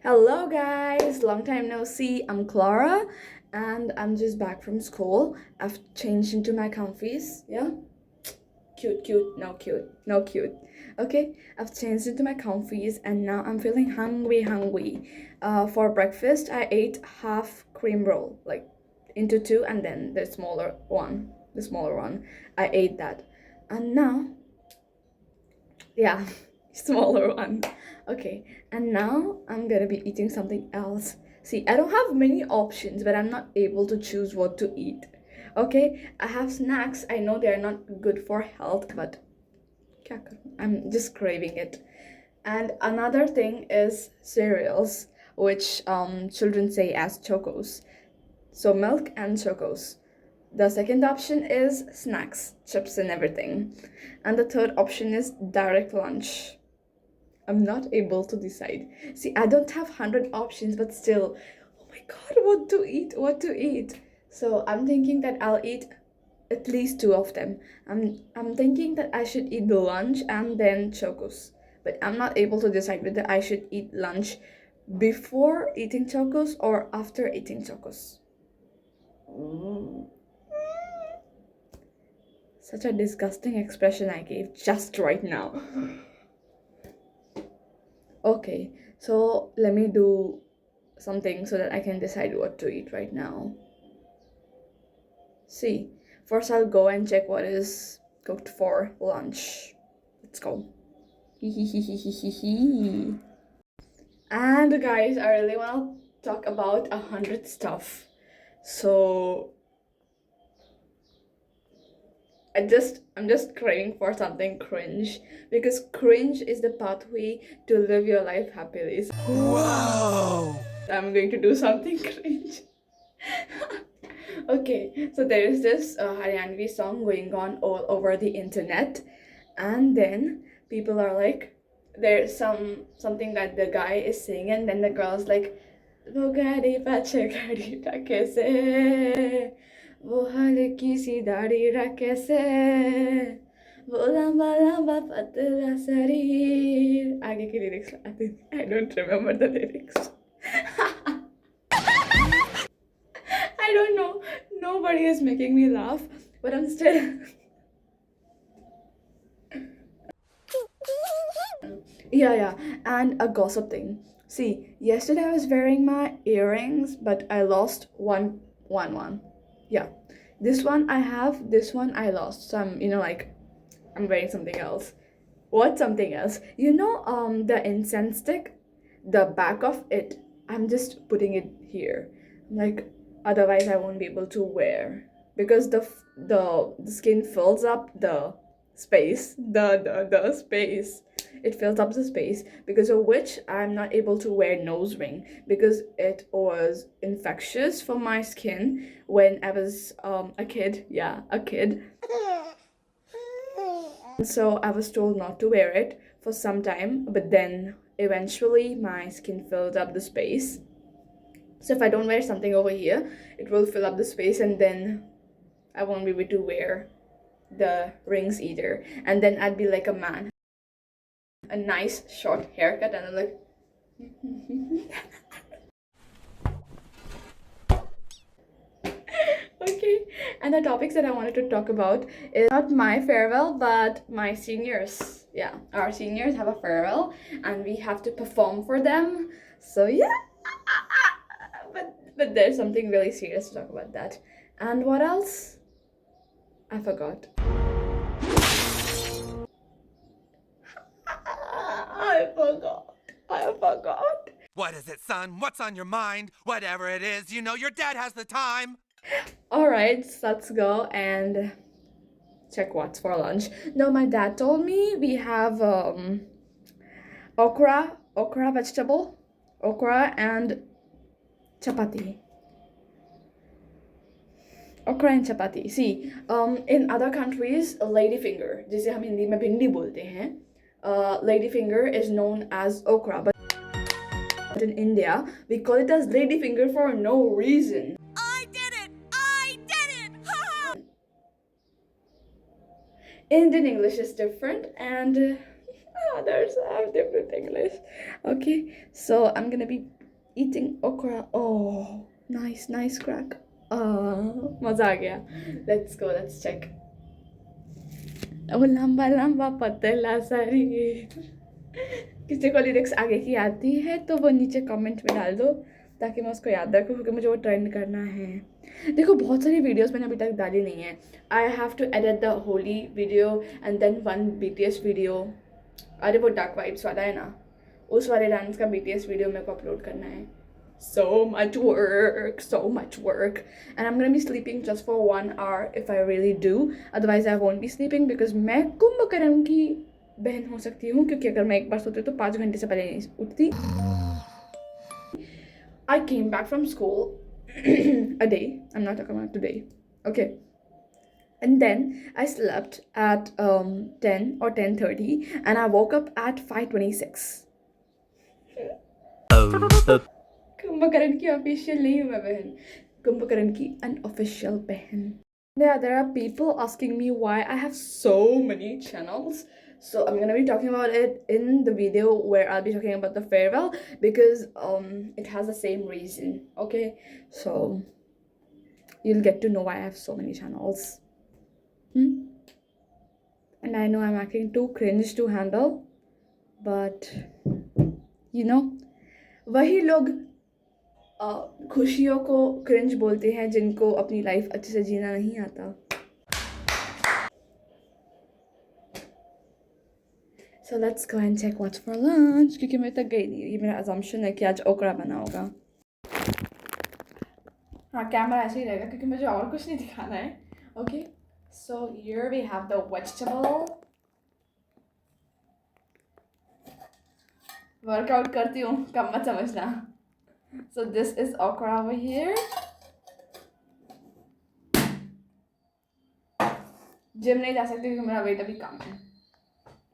Hello, guys, long time no see. I'm Clara, and I'm just back from school. I've changed into my comfies. Yeah, cute, no cute, no cute. Okay, I've changed into my comfies, and now I'm feeling hungry. For breakfast, I ate half cream roll, like into two, and then the smaller one. I ate that, and now, yeah, smaller one. Okay, and now I'm gonna be eating something else. See, I don't have many options, but I'm not able to choose what to eat. Okay, I have snacks. I know they're not good for health, but kya karu? I'm just craving it. And another thing is cereals, which children say as chocos. So milk and chocos. The second option is snacks, chips and everything. And the third option is direct lunch. I'm not able to decide. See, I don't have 100 options, but still, oh my god, what to eat? What to eat? So I'm thinking that I'll eat at least two of them. I'm thinking that I should eat the lunch and then chocos. But I'm not able to decide whether I should eat lunch before eating chocos or after eating chocos. Mm. Such a disgusting expression I gave just right now. Okay, so let me do something so that I can decide what to eat right now. See, first I'll go and check what is cooked for lunch. Let's go. And guys, I really want to talk about 100 stuff. So I'm just craving for something cringe because cringe is the pathway to live your life happily. Whoa! I'm going to do something cringe. Okay, so there is this Haryanvi song going on all over the internet, and then people are like, there's something that the guy is singing, and then the girl's like, "वो गाड़ी पाछे गाड़ी रखे से, वो हल्की सी दाढ़ी रखे से, वो लंबा लंबा पतला शरीर." आगे की lyrics I don't remember the lyrics. I don't know. Nobody is making me laugh, but I'm still. Yeah. And a gossip thing. See, yesterday I was wearing my earrings, but I lost one. Yeah. This one I have, this one I lost. So like, I'm wearing something else. What something else? The incense stick, the back of it, I'm just putting it here. Like, otherwise I won't be able to wear because the skin fills up the space, the space. It fills up the space, because of which I'm not able to wear nose ring because it was infectious for my skin when I was a kid. Yeah, a kid. So I was told not to wear it for some time, but then eventually my skin filled up the space. So if I don't wear something over here, it will fill up the space, and then I won't be able to wear the rings either. And then I'd be like a man. A nice short haircut, and I'm like okay. And the topics that I wanted to talk about is not my farewell, but my seniors. Yeah, our seniors have a farewell, and we have to perform for them. So yeah, but there's something really serious to talk about that. And what else? I forgot. I forgot. What is it, son? What's on your mind? Whatever it is, you know your dad has the time. Alright, so let's go and check what's for lunch. No, my dad told me we have okra vegetable, okra and chapati. Okra and chapati. See, in other countries, ladyfinger, जिसे हम हिंदी में भिंडी बोलते हैं, ladyfinger is known as okra, but in India, we call it as ladyfinger for no reason. I did it! I did it! Indian English is different, and others have different English. Okay, so I'm gonna be eating okra. Oh, nice crack. मजा आ गया. Let's go. Let's check. ओ लंबा लंबा पतला शरीर. किसी को lyrics आगे की आती है तो वो नीचे कमेंट में डाल दो ताकि मैं उसको याद रखूँ, क्योंकि मुझे वो ट्रेंड करना है. देखो बहुत सारी वीडियोस मैंने अभी तक डाली नहीं है. I have to edit the Holi video and then one BTS video. अरे वो डार्क वाइब्स वाला है ना, उस वाले डांस का BTS वीडियो मेरे को अपलोड करना है. So much work. And I'm gonna be sleeping just for 1 hour if I really do. Otherwise I won't be sleeping because मैं कुंभकर्ण की बहन हो सकती हूँ, क्योंकि अगर मैं एक बार सोती तो 5 घंटे से पहले नहीं उठती. I came back from school a day. I'm not talking about today. Okay. And then I slept at 10 or 10:30 and I woke up at 5:26. Kumbhakarna की ऑफिशियल नहीं हूँ मैं बहन, कुंभकर्ण की अनऑफिशियल बहन. There are people asking me why I have so many channels. So I'm gonna be talking about it in the video where I'll be talking about the farewell, because it has the same reason. Okay, so you'll get to know why I have so many channels. And I know I'm acting too cringe to handle, but you know, वही लोग खुशियों को cringe बोलते हैं जिनको अपनी life अच्छे से जीना नहीं आता. So let's go and check what's for lunch, क्योंकि मैं तक गई नहीं. ये मेरा assumption है कि आज ओकरा बना होगा. हाँ, कैमरा ऐसे ही रहेगा क्योंकि मुझे और कुछ नहीं दिखाना है. Okay, so here we have the vegetable. Workout करती हूँ, कम मत समझना. So this is okra over here. Gym नहीं जा सकती क्योंकि मेरा वेट अभी कम है,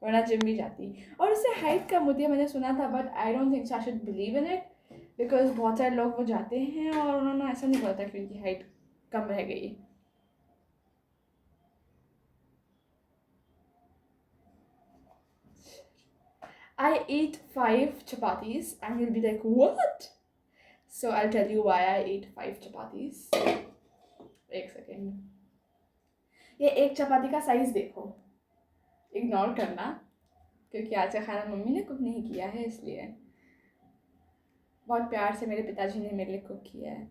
वरना जिम भी जाती. और उससे हाइट कम होती है मैंने सुना था, but I don't think I should believe in it, because बहुत सारे लोग वो जाते हैं और उन्होंने ऐसा नहीं बोला था कि उनकी हाइट कम रह गई. I eat 5 chapatis and you'll be like, what? So I'll tell you why I ate 5 chapatis. एक सेकेंड. ये एक चपाती का साइज देखो, इग्नोर करना क्योंकि आज का खाना मम्मी ने कुक नहीं किया है, इसलिए बहुत प्यार से मेरे पिताजी ने मेरे लिए कुक किया है.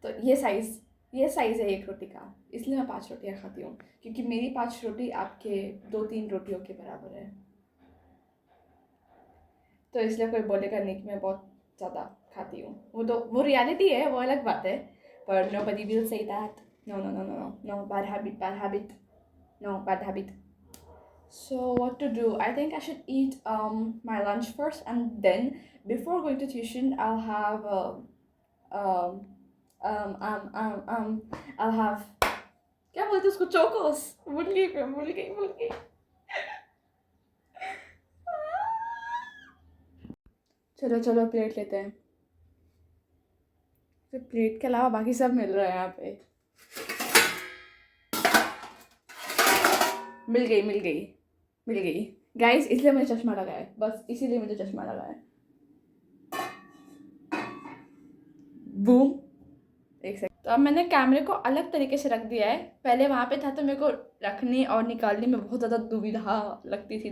तो ये साइज़ है एक रोटी का, इसलिए मैं 5 रोटियाँ खाती हूँ, क्योंकि मेरी 5 रोटी आपके 2-3 रोटियों के बराबर है. तो इसलिए कोई बोलेगा नहीं कि मैं बहुत ज़्यादा खाती हूँ. वो रियलिटी है, वो अलग बात है, पर nobody will say that. No, bad habit. No, bad habit. So what to do? I think I should eat my lunch first, and then before going to tuition I'll have I'll have क्या बोलते उसको, Chocos. भूल गई. चलो plate लेते हैं. तो plate के अलावा बाकी सब मिल रहा है यहाँ पे. मिल गई गाइस, इसलिए मुझे चश्मा लगा है, बस इसीलिए मुझे चश्मा लगा है. बूम. एक सेकंड. तो अब मैंने कैमरे को अलग तरीके से रख दिया है. पहले वहाँ पे था तो मेरे को रखने और निकालने में बहुत ज़्यादा दुविधा लगती थी.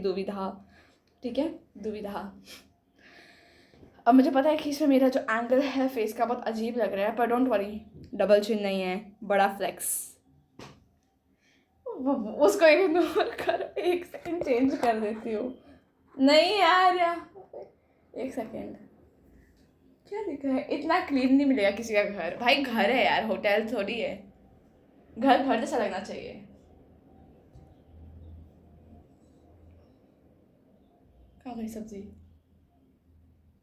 ठीक है, दुविधा. अब मुझे पता है कि इसमें मेरा जो एंगल है फेस का बहुत अजीब लग रहा है, पर डोंट वरी, डबल चिन नहीं है, बड़ा फ्लेक्स. उसको इग्नोर कर, एक सेकंड चेंज कर देती हूँ. नहीं यार, एक सेकंड. क्या लिखा है? इतना क्लीन नहीं मिलेगा किसी का घर. भाई घर है यार, होटल थोड़ी है. घर जैसा लगना चाहिए. कहाँ गई सब्जी?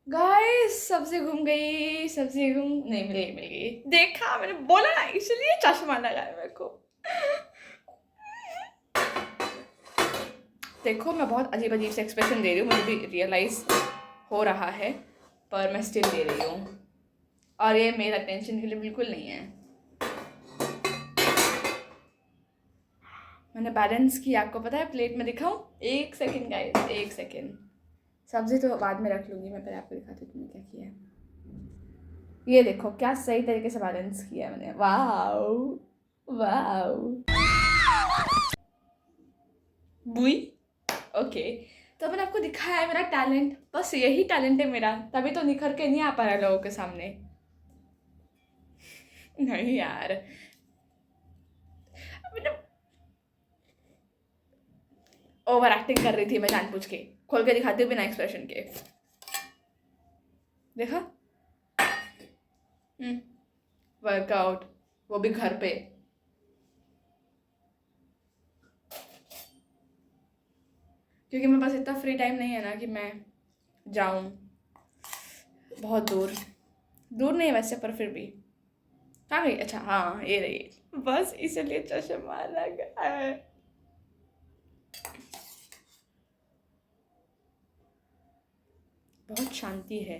गाइस सब्जी घूम गई. नहीं, मिल गई. देखा, मैंने बोला ना, इसलिए चश्मा लगाया मेरे को. देखो मैं बहुत अजीब से एक्सप्रेशन दे रही हूँ, मुझे भी रियलाइज हो रहा है, पर मैं स्टिल दे रही हूँ, और ये मेरा टेंशन के लिए बिल्कुल नहीं है. मैंने बैलेंस किया, आपको पता है, प्लेट में दिखाऊँ? एक सेकेंड गाइस, एक सेकेंड. सब्जी तो बाद में रख लूँगी, मैं पहले आपको दिखाती हूँ मैंने क्या किया है। ये देखो क्या सही तरीके से बैलेंस किया है मैंने। वाओ वाओ बुई। ओके, तो मैंने आपको दिखाया है मेरा टैलेंट, बस यही टैलेंट है मेरा, तभी तो निखर के नहीं आ पा रहा लोगों के सामने। नहीं यार, मैंने ओवर एक्टिंग कर रही थी मैं जानबूझ के। खोल के दिखाती हूँ बिना एक्सप्रेशन के। देखा? वर्कआउट, वो भी घर पे। क्योंकि मेरे पास इतना फ्री टाइम नहीं है ना कि मैं जाऊं बहुत दूर। दूर नहीं वैसे, पर फिर भी। कहाँ गई? अच्छा हाँ, ये रही। बस इसलिए चश्मा लगा है। बहुत शांति है,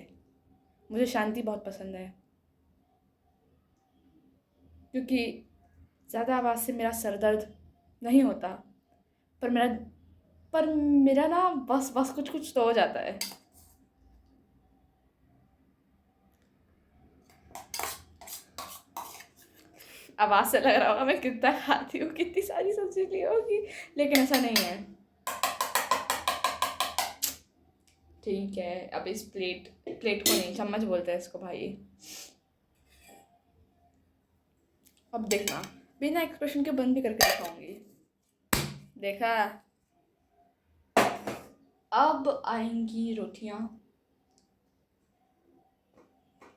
मुझे शांति बहुत पसंद है, क्योंकि ज़्यादा आवाज़ से मेरा सर दर्द नहीं होता, पर मेरा ना बस कुछ कुछ तो हो जाता है। आवाज़ से लग रहा होगा मैं कितना खाती हूँ, कितनी सारी सब्जी ली होगी, लेकिन ऐसा नहीं है। ठीक है, अब इस प्लेट को नहीं, चम्मच बोलते हैं इसको भाई। अब देखना, बिना एक्सप्रेशन के बंद भी करके दिखाऊंगी। देखा? अब आएंगी रोटियां।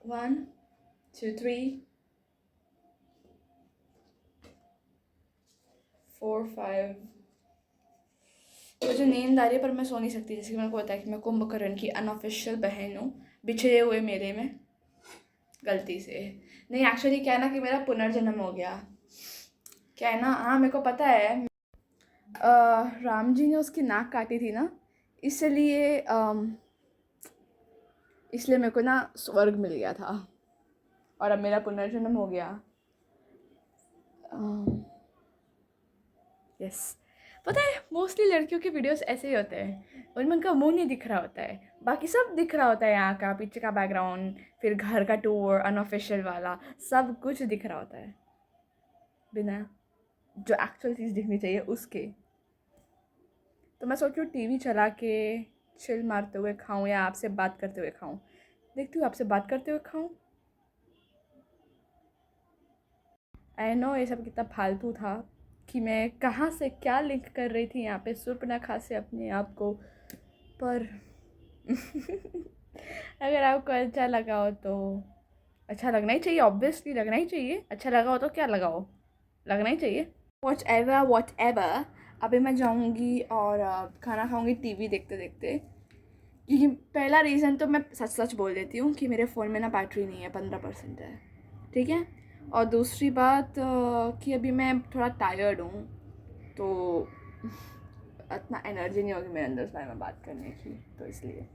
1 2 3 4 5। मुझे नींद आ रही है पर मैं सो नहीं सकती, जैसे कि मेरे को पता है कि मैं कुंभकर्ण की अनऑफिशियल बहन हूँ, बिछड़े हुए मेले में। गलती से नहीं, एक्चुअली क्या है ना कि मेरा पुनर्जन्म हो गया। क्या है ना, हाँ मेरे को पता है, राम जी ने उसकी नाक काटी थी ना, इसलिए मेरे को ना स्वर्ग मिल गया था और अब मेरा पुनर्जन्म हो गया। यस, पता है मोस्टली लड़कियों के वीडियोस ऐसे ही होते हैं, उनमें उनका मुंह नहीं दिख रहा होता है, बाकी सब दिख रहा होता है, यहाँ का पीछे का बैकग्राउंड, फिर घर का टूर अनऑफिशियल वाला, सब कुछ दिख रहा होता है बिना जो एक्चुअल चीज़ दिखनी चाहिए उसके। तो मैं सोच रही हूँ टीवी चला के चिल मारते हुए खाऊं या आपसे बात करते हुए खाऊं। देखती हूँ आपसे बात करते हुए खाऊं। आई नो ये सब कितना फालतू था कि मैं कहाँ से क्या लिंक कर रही थी यहाँ पे सुर्पनखा से अपने आप को, पर अगर आपको अच्छा लगा हो तो अच्छा लगना ही चाहिए, ऑब्वियसली लगना ही चाहिए। अच्छा लगा हो तो क्या लगाओ, लगना ही चाहिए। What ever. अभी मैं जाऊँगी और खाना खाऊँगी टीवी देखते देखते, क्योंकि पहला रीज़न तो मैं सच बोल देती हूँ कि मेरे फ़ोन में ना बैटरी नहीं है, 15% है, ठीक है। और दूसरी बात कि अभी मैं थोड़ा टायर्ड हूँ, तो इतना एनर्जी नहीं होगी मेरे अंदर उस बारे में बात करने की, तो इसलिए।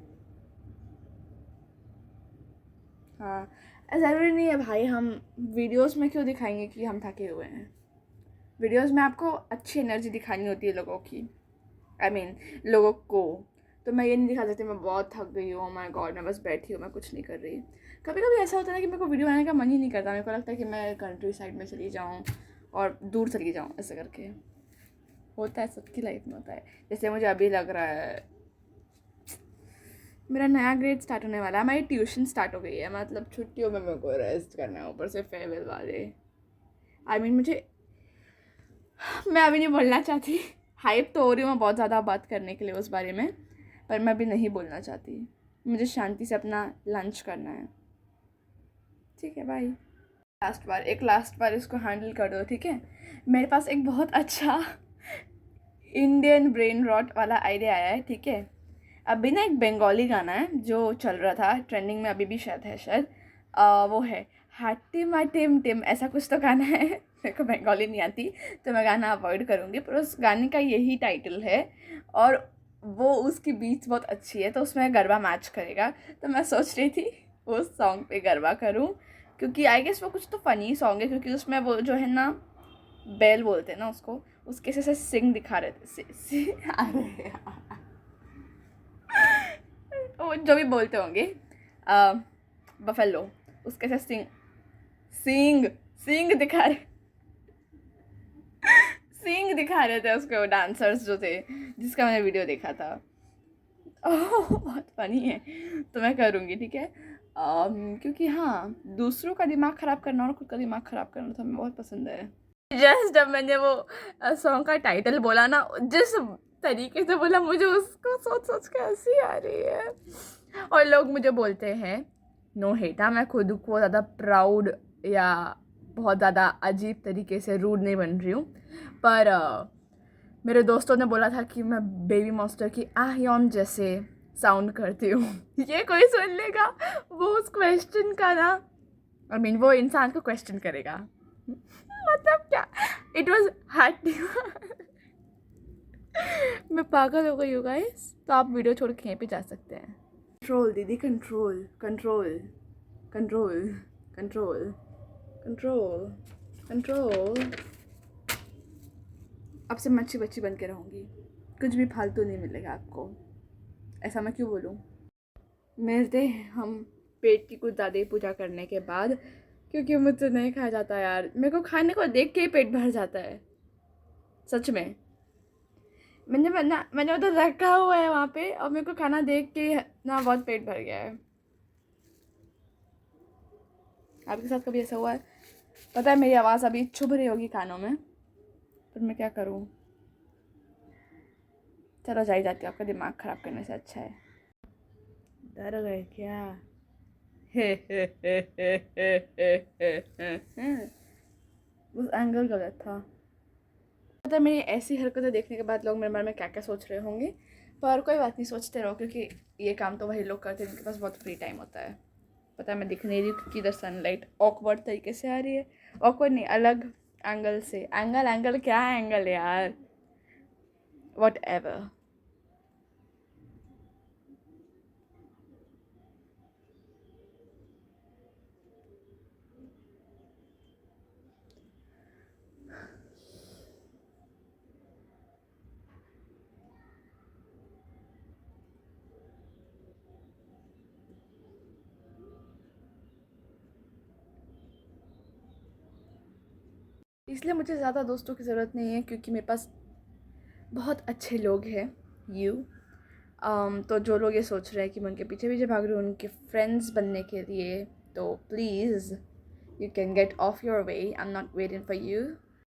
हाँ, ज़रूरी नहीं है भाई, हम वीडियोस में क्यों दिखाएंगे कि हम थके हुए हैं। वीडियोस में आपको अच्छी एनर्जी दिखानी होती है लोगों की, लोगों को। तो मैं ये नहीं दिखा सकती मैं बहुत थक गई हूँ, माय गॉड मैं बस बैठी हूँ, मैं कुछ नहीं कर रही। कभी कभी ऐसा होता है कि मेरे को वीडियो बनाने का मन ही नहीं करता, मेरे को लगता है कि मैं कंट्री साइड में चली जाऊँ और दूर चली जाऊँ, ऐसे करके होता है, सबकी लाइफ में होता है। जैसे मुझे अभी लग रहा है मेरा नया ग्रेड स्टार्ट होने वाला है, हमारी ट्यूशन स्टार्ट हो गई है, मतलब छुट्टियों में मेरे को रेस्ट करना है, ऊपर से फेयरवेल वाले। मैं अभी नहीं बोलना चाहती, हाइप तो हो रही हूँ मैं बहुत ज़्यादा बात करने के लिए उस बारे में, पर मैं अभी नहीं बोलना चाहती, मुझे शांति से अपना लंच करना है। ठीक है बाय। लास्ट बार इसको हैंडल कर दो, ठीक है। मेरे पास एक बहुत अच्छा इंडियन ब्रेन रॉट वाला आइडिया आया है, ठीक है। अभी ना एक बंगाली गाना है जो चल रहा था ट्रेंडिंग में, अभी भी शायद वो है हाटिमा टिम टिम, ऐसा कुछ तो गाना है। मेरे को बंगाली नहीं आती तो मैं गाना अवॉइड करूँगी, पर उस गाने का यही टाइटल है और वो उसकी बीट्स बहुत अच्छी है, तो उसमें गरबा मैच करेगा। तो मैं सोच रही थी उस सॉन्ग पे गरबा करूँ, क्योंकि आई गेस वो कुछ तो फ़नी सॉन्ग है, क्योंकि उसमें वो जो है ना बेल बोलते हैं ना उसको, उसके से सिंग दिखा रहे थे। अरे यार वो जो भी बोलते होंगे बफेलो, उसके साथ सींग दिखा रहे सींग दिखा रहे थे उसके वो डांसर्स जो थे जिसका मैंने वीडियो देखा था। बहुत फनी है, तो मैं करूँगी, ठीक है। क्योंकि हाँ, दूसरों का दिमाग ख़राब करना और खुद का दिमाग ख़राब करना तो हमें बहुत पसंद है। जस्ट जब मैंने वो सॉन्ग का टाइटल बोला ना, जिस तरीके से बोला, मुझे उसको सोच के हंसी आ रही है। और लोग मुझे बोलते हैं, नो हेटा, मैं खुद को ज़्यादा प्राउड या बहुत ज़्यादा अजीब तरीके से रूड नहीं बन रही हूँ, पर मेरे दोस्तों ने बोला था कि मैं बेबी मॉन्स्टर की आह्योन जैसे साउंड करती हूँ। ये कोई सुन लेगा वो उस क्वेश्चन का ना, आई मीन वो इंसान को क्वेश्चन करेगा। मतलब क्या, इट वॉज हार्ड। मैं पागल हो गई हूँ गाइस, तो आप वीडियो छोड़ के यहीं पे जा सकते हैं। कंट्रोल दीदी, control control control control control control. अब से मच्छी बच्ची बन के रहूँगी, कुछ भी फालतू नहीं मिलेगा आपको। ऐसा मैं क्यों बोलूँ? मिलते हैं हम पेट की कुछ ज़्यादा ही पूजा करने के बाद, क्योंकि मुझसे नहीं खाया जाता यार। मेरे को खाने को देख के ही पेट भर जाता है, सच में। मैंने उधर रखा हुआ है वहाँ पे, और मेरे को खाना देख के ना बहुत पेट भर गया है। आपके साथ कभी ऐसा हुआ है? पता है मेरी आवाज़ अभी चुभ रही होगी कानों में, पर मैं क्या करूँ। चलो जाई जाती हूँ, आपका दिमाग ख़राब करने से अच्छा है। डर गए क्या? उस एंगल गलत था। पता है मेरी ऐसी हरकतें देखने के बाद लोग मेरे बारे में क्या क्या सोच रहे होंगे, पर कोई बात नहीं, सोचते रहो, क्योंकि ये काम तो वही लोग करते हैं जिनके पास बहुत फ्री टाइम होता है। पता है मैं दिख नहीं रही हूँ क्योंकि इधर सनलाइट ऑकवर्ड तरीके से आ रही है। ऑकवर्ड नहीं, अलग एंगल से। एंगल क्या एंगल यार, वॉट एवर। इसलिए मुझे ज़्यादा दोस्तों की ज़रूरत नहीं है, क्योंकि मेरे पास बहुत अच्छे लोग हैं। तो जो लोग ये सोच रहे हैं कि मैं उनके पीछे पीछे भाग रही हूँ उनके फ्रेंड्स बनने के लिए, तो please you can get of your way, I am not waiting for you.